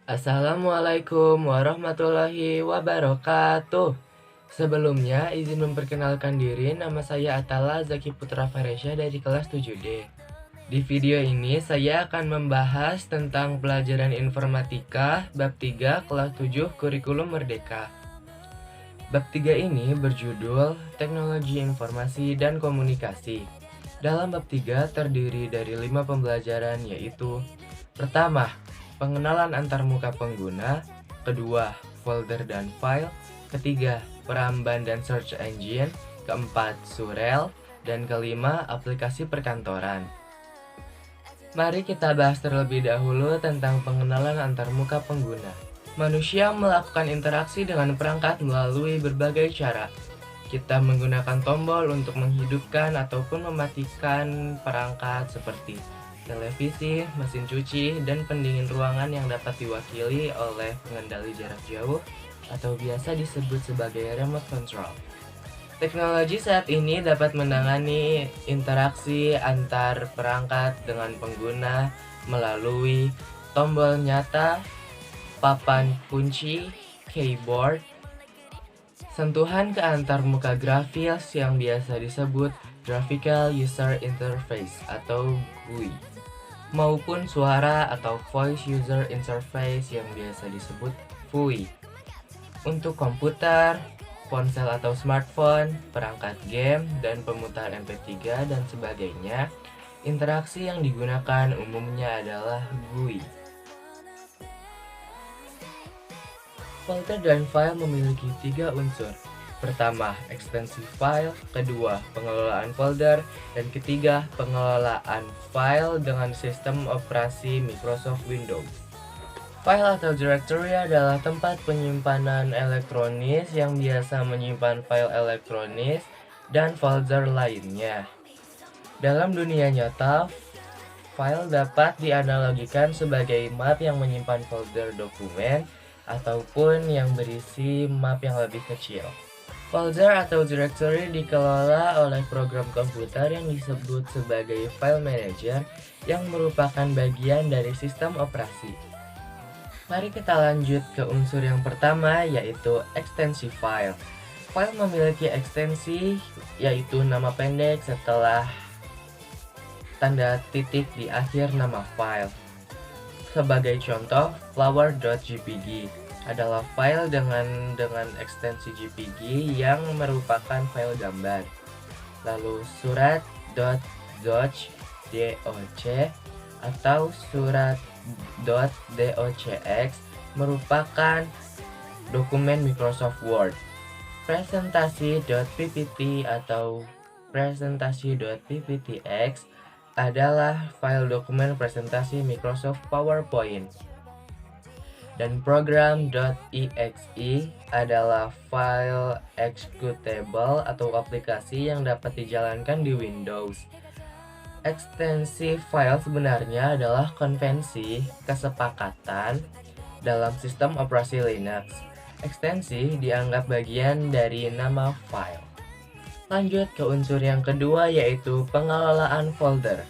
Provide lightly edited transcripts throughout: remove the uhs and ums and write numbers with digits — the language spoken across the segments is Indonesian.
Assalamualaikum warahmatullahi wabarakatuh. Sebelumnya, izin memperkenalkan diri, nama saya Atala Zaki Putra Faresya dari kelas 7D. Di video ini, saya akan membahas tentang pelajaran informatika bab 3 kelas 7 Kurikulum Merdeka. Bab 3 ini berjudul Teknologi Informasi dan Komunikasi. Dalam bab 3 terdiri dari 5 pembelajaran, yaitu: pertama, pengenalan antarmuka pengguna; kedua, folder dan file; ketiga, peramban dan search engine; keempat, surel; dan kelima, aplikasi perkantoran. Mari kita bahas terlebih dahulu tentang pengenalan antarmuka pengguna. Manusia melakukan interaksi dengan perangkat melalui berbagai cara. Kita menggunakan tombol untuk menghidupkan ataupun mematikan perangkat seperti televisi, mesin cuci, dan pendingin ruangan yang dapat diwakili oleh pengendali jarak jauh atau biasa disebut sebagai remote control. Teknologi saat ini dapat menangani interaksi antar perangkat dengan pengguna melalui tombol nyata, papan kunci, keyboard, sentuhan ke antarmuka grafis yang biasa disebut Graphical User Interface atau GUI, maupun suara atau Voice User Interface yang biasa disebut VUI. Untuk komputer, ponsel atau smartphone, perangkat game, dan pemutar MP3 dan sebagainya, interaksi yang digunakan umumnya adalah GUI. Folder dan file memiliki 3 unsur. Pertama, ekstensi file; kedua, pengelolaan folder; dan ketiga, pengelolaan file dengan sistem operasi Microsoft Windows. File atau directory adalah tempat penyimpanan elektronis yang biasa menyimpan file elektronis dan folder lainnya. Dalam dunia nyata, file dapat dianalogikan sebagai map yang menyimpan folder dokumen ataupun yang berisi map yang lebih kecil. Folder atau directory dikelola oleh program komputer yang disebut sebagai file manager yang merupakan bagian dari sistem operasi. Mari kita lanjut ke unsur yang pertama, yaitu ekstensi file. File memiliki ekstensi, yaitu nama pendek setelah tanda titik di akhir nama file. Sebagai contoh, flower.jpg adalah file dengan ekstensi JPG yang merupakan file gambar. Lalu surat.docx atau surat.docx merupakan dokumen Microsoft Word. Presentasi.ppt atau presentasi.pptx adalah file dokumen presentasi Microsoft PowerPoint. Dan program.exe adalah file executable atau aplikasi yang dapat dijalankan di Windows. Ekstensi file sebenarnya adalah konvensi kesepakatan dalam sistem operasi Linux. Ekstensi dianggap bagian dari nama file. Lanjut ke unsur yang kedua, yaitu pengelolaan folder.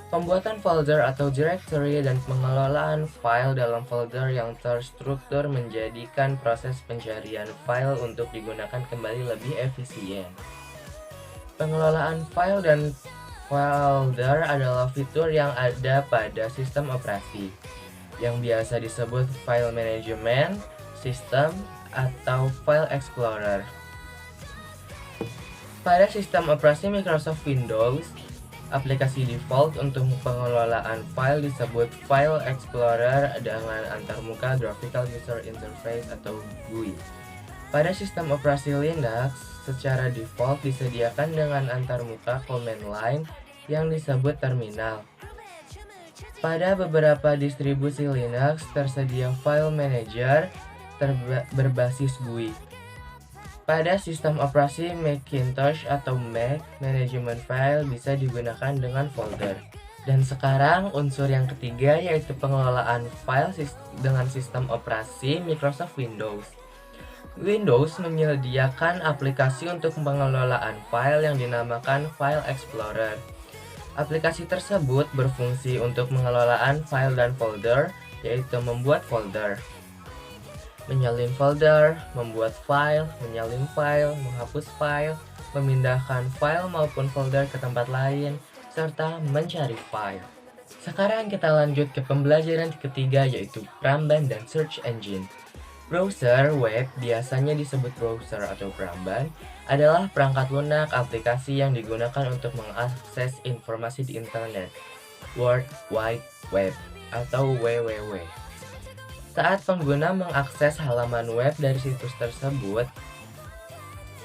Pembuatan folder atau directory dan pengelolaan file dalam folder yang terstruktur menjadikan proses pencarian file untuk digunakan kembali lebih efisien. Pengelolaan file dan folder adalah fitur yang ada pada sistem operasi, yang biasa disebut file management system atau file explorer. Pada sistem operasi Microsoft Windows, aplikasi default untuk pengelolaan file disebut File Explorer dengan antarmuka Graphical User Interface atau GUI. Pada sistem operasi Linux, secara default disediakan dengan antarmuka command line yang disebut terminal. Pada beberapa distribusi Linux tersedia file manager berbasis GUI. Pada sistem operasi Macintosh atau Mac, manajemen file bisa digunakan dengan folder. Dan sekarang unsur yang ketiga, yaitu pengelolaan file dengan sistem operasi Microsoft Windows. Windows menyediakan aplikasi untuk pengelolaan file yang dinamakan File Explorer. Aplikasi tersebut berfungsi untuk pengelolaan file dan folder yaitu membuat folder, menyalin folder, membuat file, menyalin file, menghapus file, memindahkan file maupun folder ke tempat lain, serta mencari file. Sekarang kita lanjut ke pembelajaran ketiga, yaitu Pramban dan Search Engine. Browser web, biasanya disebut browser atau Pramban, adalah perangkat lunak aplikasi yang digunakan untuk mengakses informasi di internet, World Wide Web atau WWW. Saat pengguna mengakses halaman web dari situs tersebut,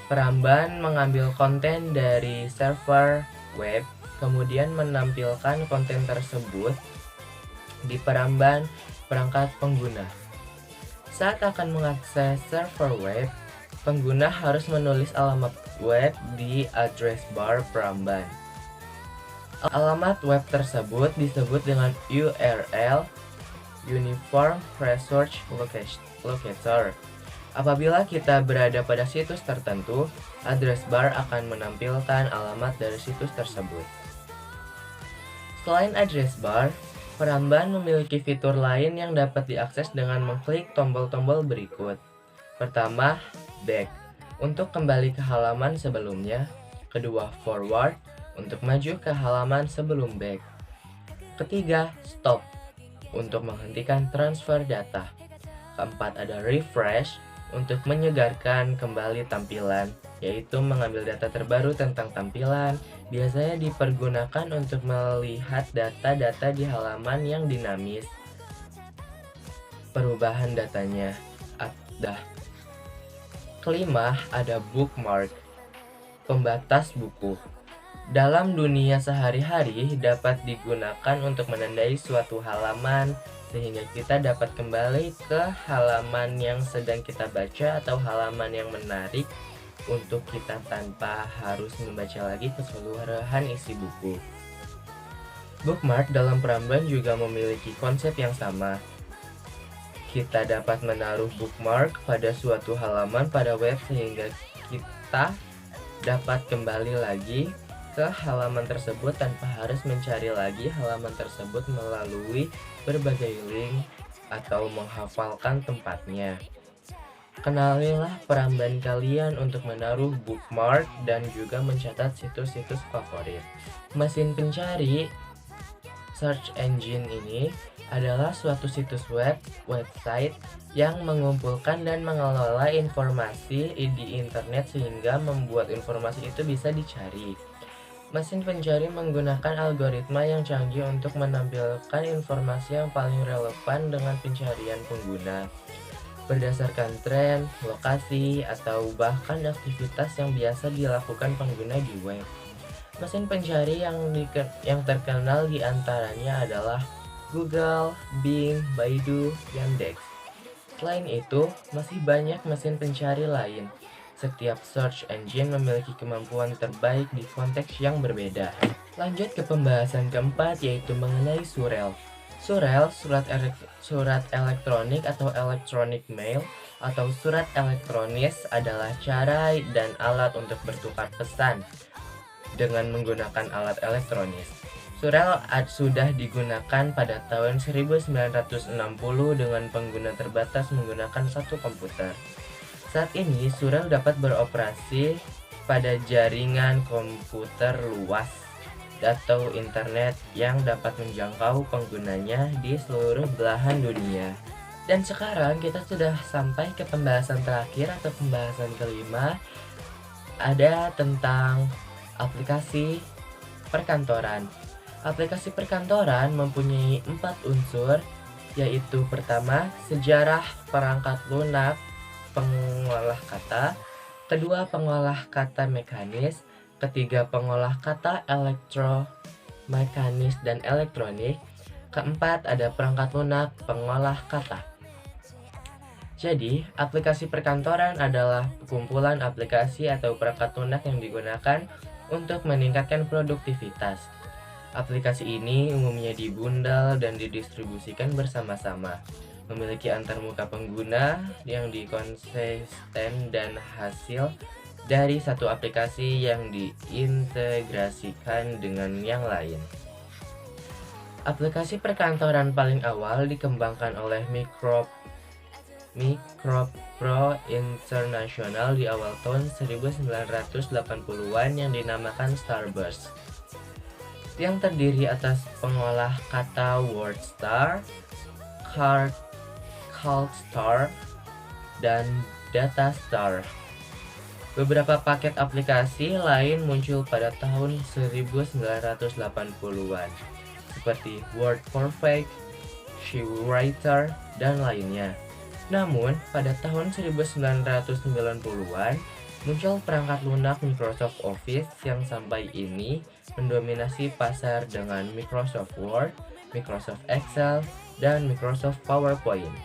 Pramban mengambil konten dari server web, kemudian menampilkan konten tersebut di Pramban perangkat pengguna. Saat akan mengakses server web, pengguna harus menulis alamat web di address bar Pramban. Alamat web tersebut disebut dengan URL, Uniform Resource Locator. Apabila kita berada pada situs tertentu, address bar akan menampilkan alamat dari situs tersebut. Selain address bar, Pramban memiliki fitur lain yang dapat diakses dengan mengklik tombol-tombol berikut. Pertama, back untuk kembali ke halaman sebelumnya. Kedua, forward untuk maju ke halaman sebelum back. Ketiga, stop untuk menghentikan transfer data. Keempat, ada refresh untuk menyegarkan kembali tampilan, yaitu mengambil data terbaru tentang tampilan. Biasanya dipergunakan untuk melihat data-data di halaman yang dinamis. Perubahan datanya. Kelima, ada bookmark, pembatas buku. Dalam dunia sehari-hari dapat digunakan untuk menandai suatu halaman, sehingga kita dapat kembali ke halaman yang sedang kita baca atau halaman yang menarik untuk kita tanpa harus membaca lagi keseluruhan isi buku. Bookmark dalam Pramban juga memiliki konsep yang sama. Kita dapat menaruh bookmark pada suatu halaman pada web sehingga kita dapat kembali lagi ke halaman tersebut tanpa harus mencari lagi halaman tersebut melalui berbagai link atau menghafalkan tempatnya. Kenalilah Pramban kalian untuk menaruh bookmark dan juga mencatat situs-situs favorit. Mesin pencari search engine ini adalah suatu situs website yang mengumpulkan dan mengelola informasi di internet sehingga membuat informasi itu bisa dicari. Mesin pencari menggunakan algoritma yang canggih untuk menampilkan informasi yang paling relevan dengan pencarian pengguna, berdasarkan tren, lokasi, atau bahkan aktivitas yang biasa dilakukan pengguna di web. Mesin pencari yang terkenal diantaranya adalah Google, Bing, Baidu, Yandex. Selain itu, masih banyak mesin pencari lain. Setiap search engine memiliki kemampuan terbaik di konteks yang berbeda. Lanjut ke pembahasan keempat, yaitu mengenai surel. Surel, surat elektronik atau electronic mail atau surat elektronis adalah cara dan alat untuk bertukar pesan dengan menggunakan alat elektronis. Surel sudah digunakan pada tahun 1960 dengan pengguna terbatas menggunakan satu komputer. Saat ini, surel dapat beroperasi pada jaringan komputer luas atau internet yang dapat menjangkau penggunanya di seluruh belahan dunia. Dan sekarang kita sudah sampai ke pembahasan terakhir atau pembahasan kelima, ada tentang aplikasi perkantoran. Aplikasi perkantoran mempunyai 4 unsur, yaitu pertama, sejarah perangkat lunak pengolah kata, kedua, pengolah kata mekanis, ketiga, pengolah kata elektromekanis dan elektronik, keempat, ada perangkat lunak pengolah kata. Jadi, aplikasi perkantoran adalah kumpulan aplikasi atau perangkat lunak yang digunakan untuk meningkatkan produktivitas. Aplikasi ini umumnya dibundel dan didistribusikan bersama-sama, memiliki antarmuka pengguna yang dikonsisten dan hasil dari satu aplikasi yang diintegrasikan dengan yang lain. Aplikasi perkantoran paling awal dikembangkan oleh Micropro International di awal tahun 1980-an yang dinamakan Starburst, yang terdiri atas pengolah kata WordStar, CalcStar, dan DataStar. Beberapa paket aplikasi lain muncul pada tahun 1980-an, seperti Word Perfect, SheetWriter, dan lainnya. Namun, pada tahun 1990-an, muncul perangkat lunak Microsoft Office yang sampai ini mendominasi pasar dengan Microsoft Word, Microsoft Excel, dan Microsoft PowerPoint.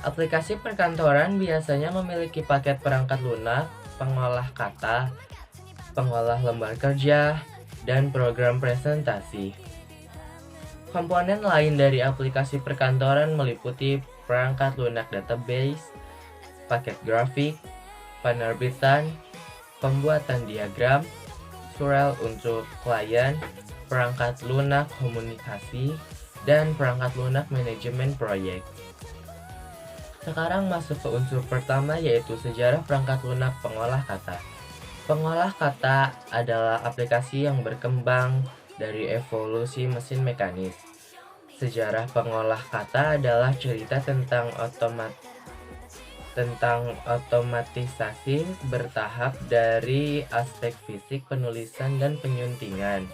Aplikasi perkantoran biasanya memiliki paket perangkat lunak, pengolah kata, pengolah lembar kerja, dan program presentasi. Komponen lain dari aplikasi perkantoran meliputi perangkat lunak database, paket grafik, penerbitan, pembuatan diagram, surel untuk klien, perangkat lunak komunikasi, dan perangkat lunak manajemen proyek. Sekarang masuk ke unsur pertama, yaitu sejarah perangkat lunak pengolah kata. Pengolah kata adalah aplikasi yang berkembang dari evolusi mesin mekanis. Sejarah pengolah kata adalah cerita tentang otomatisasi bertahap dari aspek fisik penulisan dan penyuntingan,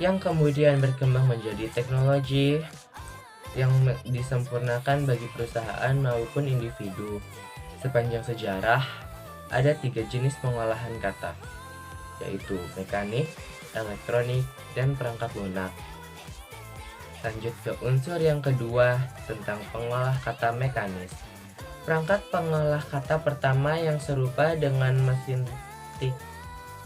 yang kemudian berkembang menjadi teknologi yang disempurnakan bagi perusahaan maupun individu. Sepanjang sejarah, ada 3 jenis pengolahan kata, yaitu mekanik, elektronik, dan perangkat lunak. Lanjut ke unsur yang kedua tentang pengolah kata mekanis. Perangkat pengolah kata pertama yang serupa dengan mesin tik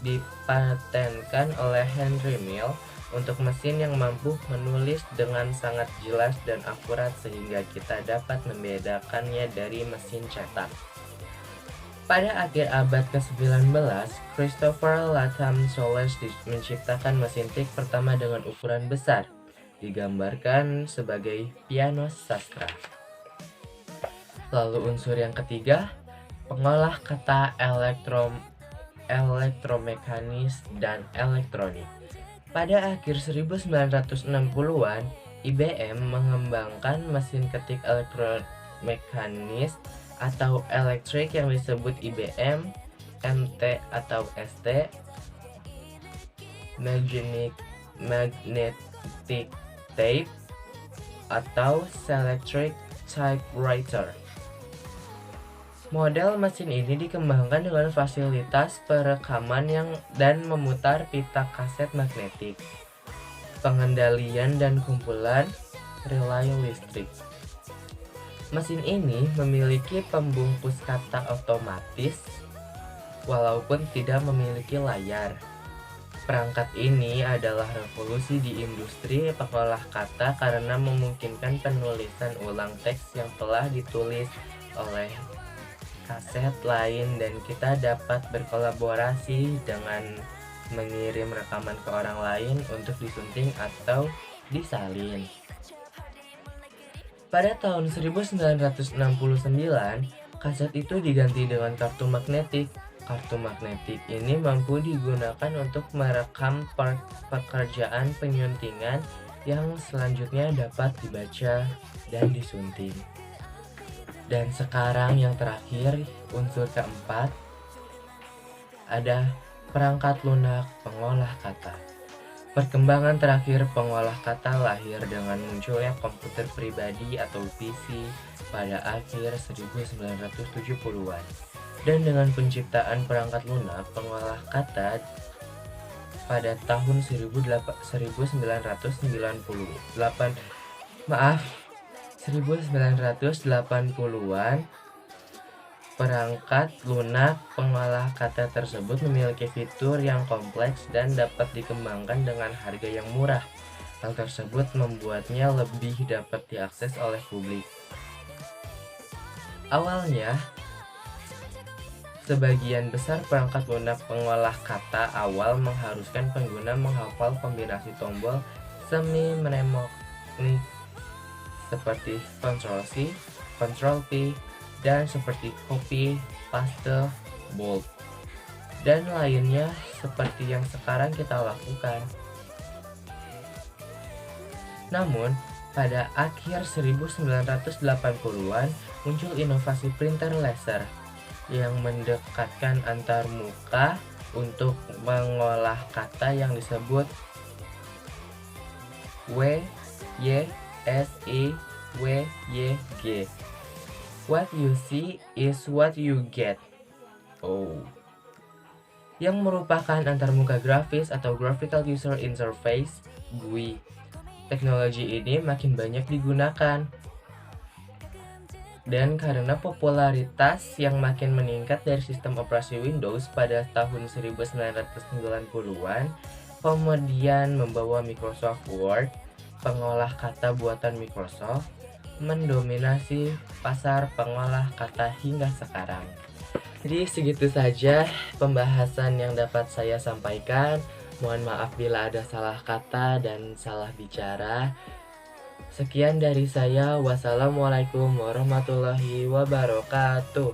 dipatenkan oleh Henry Mill untuk mesin yang mampu menulis dengan sangat jelas dan akurat sehingga kita dapat membedakannya dari mesin cetak. Pada akhir abad ke-19, Christopher Latham Soles menciptakan mesin tik pertama dengan ukuran besar, digambarkan sebagai piano sastra. Lalu unsur yang ketiga, pengolah kata elektromekanis dan elektronik. Pada akhir 1960-an, IBM mengembangkan mesin ketik elektromekanis atau elektrik yang disebut IBM MT atau ST, Magnetic Tape, atau Selectric Typewriter. Model mesin ini dikembangkan dengan fasilitas perekaman dan memutar pita kaset magnetik, pengendalian dan kumpulan relay listrik. Mesin ini memiliki pembungkus kata otomatis, walaupun tidak memiliki layar. Perangkat ini adalah revolusi di industri pengolah kata karena memungkinkan penulisan ulang teks yang telah ditulis oleh kaset lain, dan kita dapat berkolaborasi dengan mengirim rekaman ke orang lain untuk disunting atau disalin. Pada tahun 1969, kaset itu diganti dengan kartu magnetik. Kartu magnetik ini mampu digunakan untuk merekam pekerjaan penyuntingan yang selanjutnya dapat dibaca dan disunting. Dan sekarang yang terakhir, unsur keempat, ada perangkat lunak pengolah kata. Perkembangan terakhir pengolah kata lahir dengan munculnya komputer pribadi atau PC pada akhir 1970-an. Dan dengan penciptaan perangkat lunak pengolah kata pada tahun 1980-an, perangkat lunak pengolah kata tersebut memiliki fitur yang kompleks dan dapat dikembangkan dengan harga yang murah. Hal tersebut membuatnya lebih dapat diakses oleh publik. Awalnya, sebagian besar perangkat lunak pengolah kata awal mengharuskan pengguna menghafal kombinasi tombol semi mnemonik seperti Ctrl C, Ctrl P, dan seperti copy, paste, bold, dan lainnya seperti yang sekarang kita lakukan. Namun, pada akhir 1980-an muncul inovasi printer laser yang mendekatkan antar muka untuk mengolah kata yang disebut W, Y, S, I, W, Y, G. What you see is what you get. Oh. Yang merupakan antarmuka grafis atau Graphical User Interface, GUI. Teknologi ini makin banyak digunakan. Dan karena popularitas yang makin meningkat dari sistem operasi Windows pada tahun 1990-an, kemudian membawa Microsoft Word, pengolah kata buatan Microsoft, mendominasi pasar pengolah kata hingga sekarang. Jadi segitu saja pembahasan yang dapat saya sampaikan. Mohon maaf bila ada salah kata dan salah bicara. Sekian dari saya. Wassalamualaikum warahmatullahi wabarakatuh.